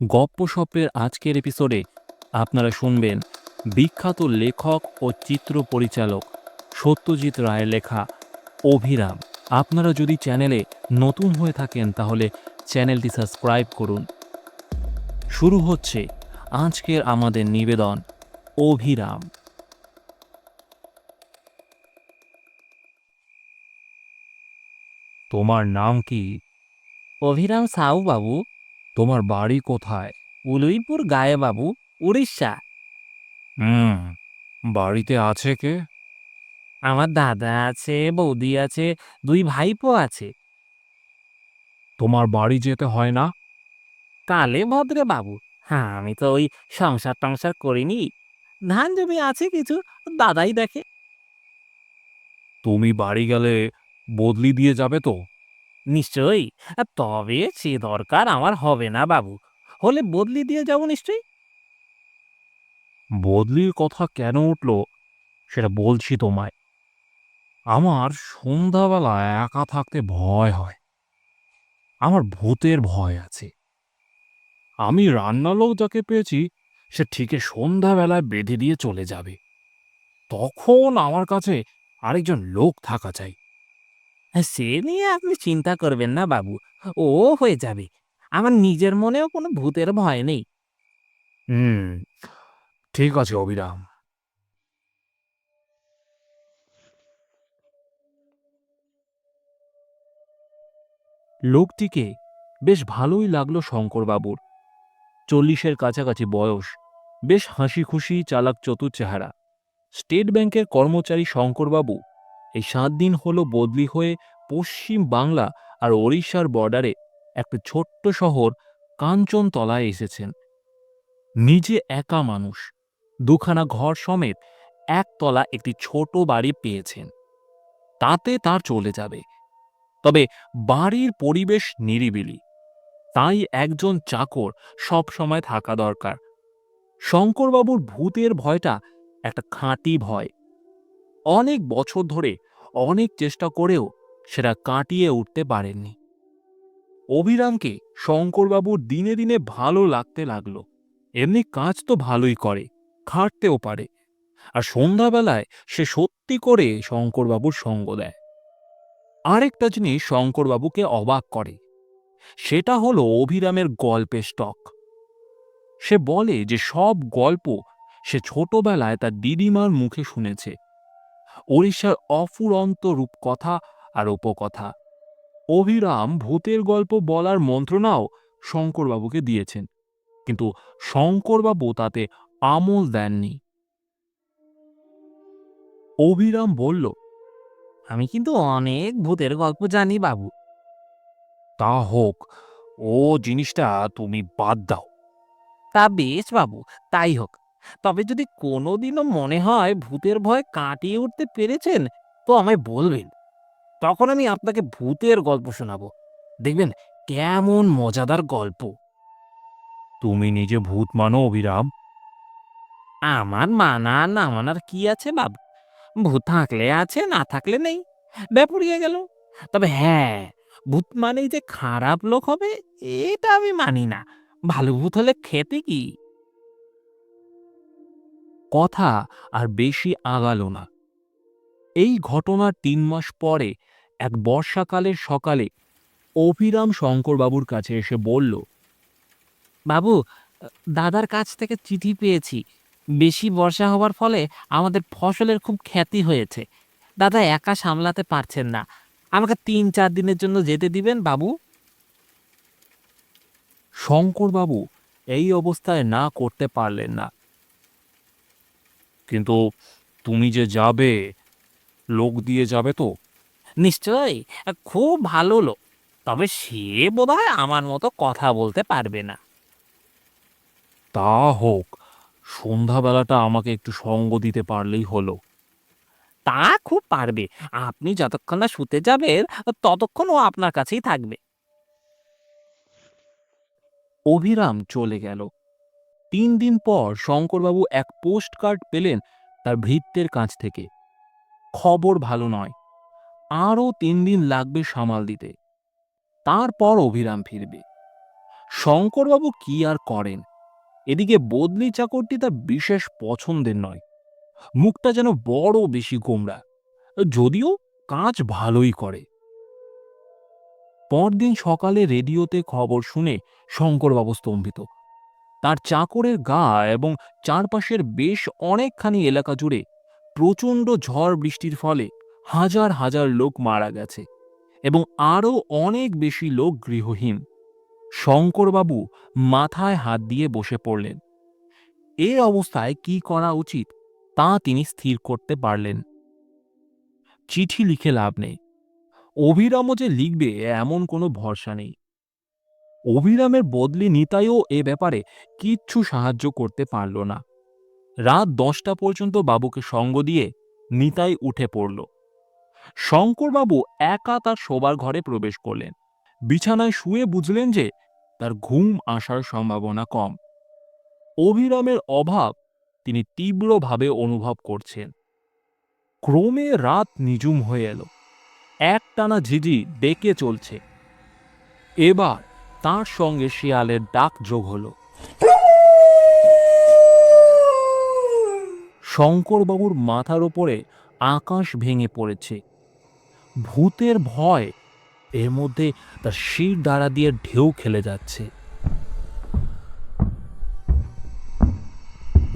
গপ্পসপ্পের আজকের এপিসোডে আপনারা শুনবেন বিখ্যাত লেখক ও চিত্র পরিচালক সত্যজিৎ রায়ের লেখা অভিরাম। আপনারা যদি চ্যানেলে নতুন হয়ে থাকেন তাহলে চ্যানেলটি সাবস্ক্রাইব করুন। শুরু হচ্ছে আজকের আমাদের নিবেদন অভিরাম। তোমার নাম কি? অভিরাম সাউ বাবু। তোমার বাড়ি কোথায়? উলইপুর গায়ে বাবু, উড়িষ্যা। হুম, বাড়িতে আছে কে? আমার দাদা আছে, বৌদি আছে, দুই ভাইপো আছে। তোমার বাড়ি যেতে হয় না? কালে ভদ্রে বাবু। হ্যাঁ, আমি তো ওই সংসার টংসার করিনি। ধান জমি আছে কিছু, দাদাই দেখে। তুমি বাড়ি গেলে বদলি দিয়ে যাবে তো? নিশ্চয়ই। তবে সে দরকার আমার হবে না বাবু। হলে বদলি দিয়ে যাব নিশ্চয়ই। বদলির কথা কেন উঠল সেটা বলছি তোমায়। আমার সন্ধ্যাবেলা একা থাকতে ভয় হয়। আমার ভূতের ভয় আছে। আমি রান্নার লোক যাকে পেয়েছি সে ঠিকই সন্ধ্যাবেলায় বেঁধে দিয়ে চলে যাবে। তখন আমার কাছে আরেকজন লোক থাকা চাই। সে নিয়ে আপনি চিন্তা করবেন না বাবু, ও হয়ে যাবে। আমার নিজের মনেও কোনো ভূতের ভয় নেই। হুম, ঠিক আছে অবিরাম। লোকটিকে বেশ ভালোই লাগলো শঙ্করবাবুর। 40-এর কাছাকাছি বয়স, বেশ হাসি খুশি চালাক চতুর চেহারা। স্টেট ব্যাংকের কর্মচারী শঙ্করবাবু এই 7 দিন হলো বদলি হয়ে পশ্চিম বাংলা আর ওড়িশার বর্ডারে একটা ছোট্ট শহর কাঞ্চনতলায় এসেছেন। নিজে একা মানুষ, দুখানা ঘর সমেত একতলা একটি ছোট বাড়ি পেয়েছেন। তাতে তার চলে যাবে। তবে বাড়ির পরিবেশ নিরিবিলি, তাই একজন চাকর সব সময় থাকা দরকার। শঙ্করবাবুর ভূতের ভয়টা একটা খাঁটি ভয়। অনেক বছর ধরে অনেক চেষ্টা করেও সেটা কাটিয়ে উঠতে পারেননি। অভিরামকে শঙ্করবাবুর দিনে দিনে ভালো লাগতে লাগলো। এমনি কাজ তো ভালোই করে, খাটতেও পারে। আর সন্ধ্যাবেলায় সে সত্যি করে শঙ্করবাবুর সঙ্গ দেয়। আরেকটা জিনিস শঙ্করবাবুকে অবাক করে, সেটা হলো অভিরামের গল্পের স্টক। সে বলে যে সব গল্প সে ছোটবেলায় তার দিদিমার মুখে শুনেছে। ওড়িশার অফুরন্ত রূপকথা আর উপকথা। অভিরাম ভূতের গল্প বলার মন্ত্রণাও শঙ্করবাবুকে দিয়েছেন, কিন্তু শঙ্করবাবু তাতে আমল দেননি। অভিরাম বলল, আমি কিন্তু অনেক ভূতের গল্প জানি বাবু। তা হোক, ও জিনিসটা তুমি বাদ দাও। তা বেশ বাবু, তাই হোক। তবে যদি কোনোদিনও মনে হয় ভূতের ভয় কাটিয়ে উঠতে পেরেছেন, তো আমায় বলবেন। তখন আমি আপনাকে ভূতের গল্প শোনাবো। দেখবেন কেমন মজাদার গল্প। তুমি নিজে ভূত মানো অভিরাম? আমার মানা না মানার কি আছে বাবু? ভূত থাকলে আছে, না থাকলে নেই। ব্যাপুরিয়ে গেল। তবে হ্যাঁ, ভূত মানেই যে খারাপ লোক হবে, এটা আমি মানি না। ভালো ভূত হলে খেতে কি? কথা আর বেশি আগালো না। এই ঘটনার 3 মাস পরে এক বর্ষাকালের সকালে অভিরাম শঙ্করবাবুর কাছে এসে বলল, বাবু, দাদার কাছ থেকে চিঠি পেয়েছি। বেশি বর্ষা হওয়ার ফলে আমাদের ফসলের খুব ক্ষতি হয়েছে। দাদা একা সামলাতে পারছেন না। আমাকে 3-4 দিনের জন্য যেতে দিবেন বাবু। শঙ্করবাবু এই অবস্থায় না করতে পারলেন না। কিন্তু তুমি যে যাবে, লোক দিয়ে যাবে তো? নিশ্চয়ই, খুব ভালো লোক। তবে সে বোধহয় আমার মতো কথা বলতে পারবে না। তা হোক, সন্ধ্যাবেলাটা আমাকে একটু সঙ্গ দিতে পারলেই হলো। তা খুব পারবে। আপনি যতক্ষণ না শুতে যাবেন, ততক্ষণ ও আপনার কাছেই থাকবে। অভিরাম চলে গেল। 3 দিন পর শঙ্করবাবু এক পোস্ট কার্ড পেলেন তার ভৃত্যের কাছ থেকে। খবর ভালো নয়, আরও 3 দিন লাগবে সামাল দিতে, তারপর অভিরাম ফিরবে। শঙ্করবাবু কি আর করেন, এদিকে বদলি চাকরটি তার বিশেষ পছন্দের নয়। মুখটা যেন বড় বেশি গোমড়া, যদিও কাজ ভালোই করে। পরদিন সকালে রেডিওতে খবর শুনে শঙ্করবাবু স্তম্ভিত। তার চাকরের গা এবং চারপাশের বেশ অনেকখানি এলাকা জুড়ে প্রচণ্ড ঝড় বৃষ্টির ফলে হাজার হাজার লোক মারা গেছে এবং আরও অনেক বেশি লোক গৃহহীন। শঙ্করবাবু মাথায় হাত দিয়ে বসে পড়লেন। এই অবস্থায় কি করা উচিত তা তিনি স্থির করতে পারলেন। চিঠি লিখে লাভ নেই, অভিরামও যে লিখবে এমন কোনো ভরসা নেই। অভিরামের বদলি নিতাইও এ ব্যাপারে কিচ্ছু সাহায্য করতে পারল না। রাত 10টা পর্যন্ত বাবুকে সঙ্গ দিয়ে নিতাই উঠে পড়ল। শঙ্করবাবু একা তার শোবার ঘরে প্রবেশ করলেন। বিছানায় শুয়ে বুঝলেন যে তার ঘুম আসার সম্ভাবনা কম। অভিরামের অভাব তিনি তীব্রভাবে অনুভব করছেন। ক্রমে রাত নিঝুম হয়ে এলো। একটানা ঝিঝি ডেকে চলছে। এবার তার সঙ্গে শিয়ালের ডাক যোগ হলো। শঙ্করবাবুর মাথার ওপরে আকাশ ভেঙে পড়েছে। ভূতের ভয় এর মধ্যে তার শির দ্বারা দিয়ে ঢেউ খেলে যাচ্ছে।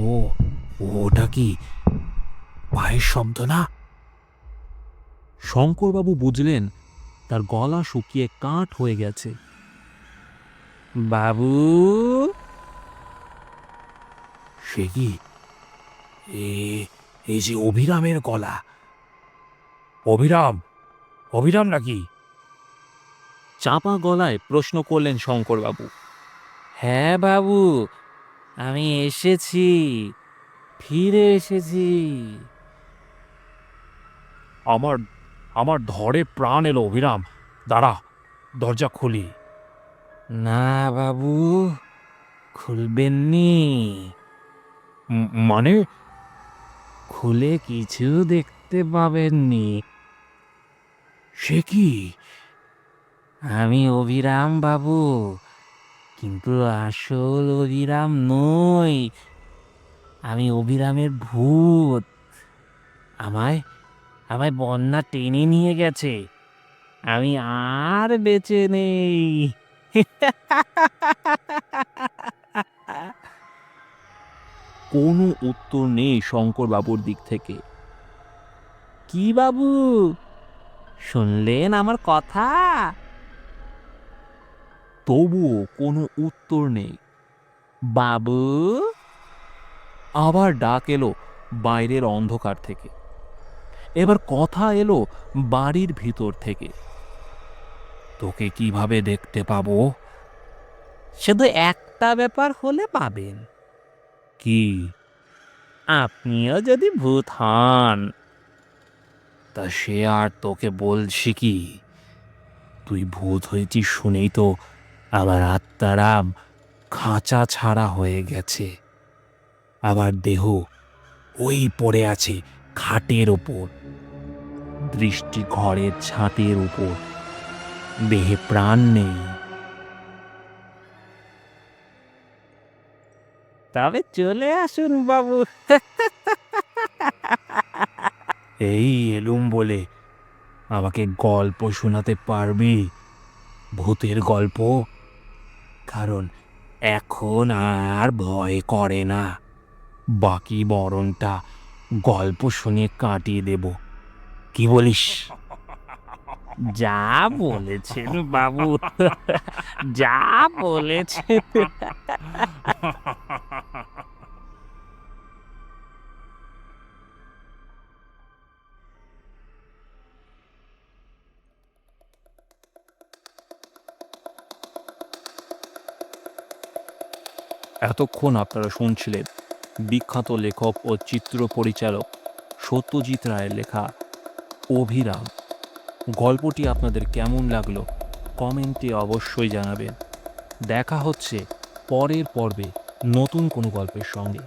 ও ওটা কি পায়ের শব্দ না? শঙ্করবাবু বুঝলেন তার গলা শুকিয়ে কাঠ হয়ে গেছে। বাবু, সে কি? এই যে অভিরামের গলা। অভিরাম, অভিরাম নাকি? চাপা গলায় প্রশ্ন করলেন শঙ্করবাবু। হ্যাঁ বাবু, আমি এসেছি, ফিরে এসেছি। আমার আমার ধরে প্রাণ এলো অভিরাম, দাঁড়া, দরজা খুলি। না বাবু, খুলবেননি। মানে? খুলে কিছু দেখতে পাবেননি। সে কি? আমি অভিরাম বাবু, কিন্তু আসল অভিরাম নই। আমি অভিরামের ভূত। আমায় আমায় বন্যা টেনে নিয়ে গেছে। আমি আর বেঁচে নেই। কোনো উত্তর নেই শঙ্করবাবুর দিক থেকে। কি বাবু, শুনলেন আমার কথা? তবুও কোনো উত্তর নেই। বাবু, আবার ডাক এলো বাইরের অন্ধকার থেকে। এবার কথা এলো বাড়ির ভিতর থেকে। তোকে কিভাবে দেখতে পাবো? শুধু একটা ব্যাপার হলে পাবেন। কি? আপনিও যদি ভূত হন। তা সে আর তোকে বলছি কি? তুই ভূত হয়েছিস শুনেই তো আমার আত্মারাম খাঁচা ছাড়া হয়ে গেছে। আবার দেহ ওই পড়ে আছে খাটের ওপর, দৃষ্টি ঘরের ছাদের উপর, দেহে প্রাণ নেই। তবে চলে আসুন বাবু। এই এলুম বলে আমাকে গল্প শোনাতে পারবি? ভূতের গল্প? কারণ এখন আর ভয় করে না। বাকি বরণটা গল্প শুনে কাটিয়ে দেব, কি বলিস? যা বলেছেন বাবু, যা বলেছেন। এতক্ষণ আপনারা শুনছিলেন বিখ্যাত লেখক ও চিত্র পরিচালক সত্যজিৎ রায়ের লেখা অভিরাম। গল্পটি আপনাদের কেমন লাগলো কমেন্টে অবশ্যই জানাবেন। দেখা হচ্ছে পরের পর্বে নতুন কোনো গল্পের সঙ্গে।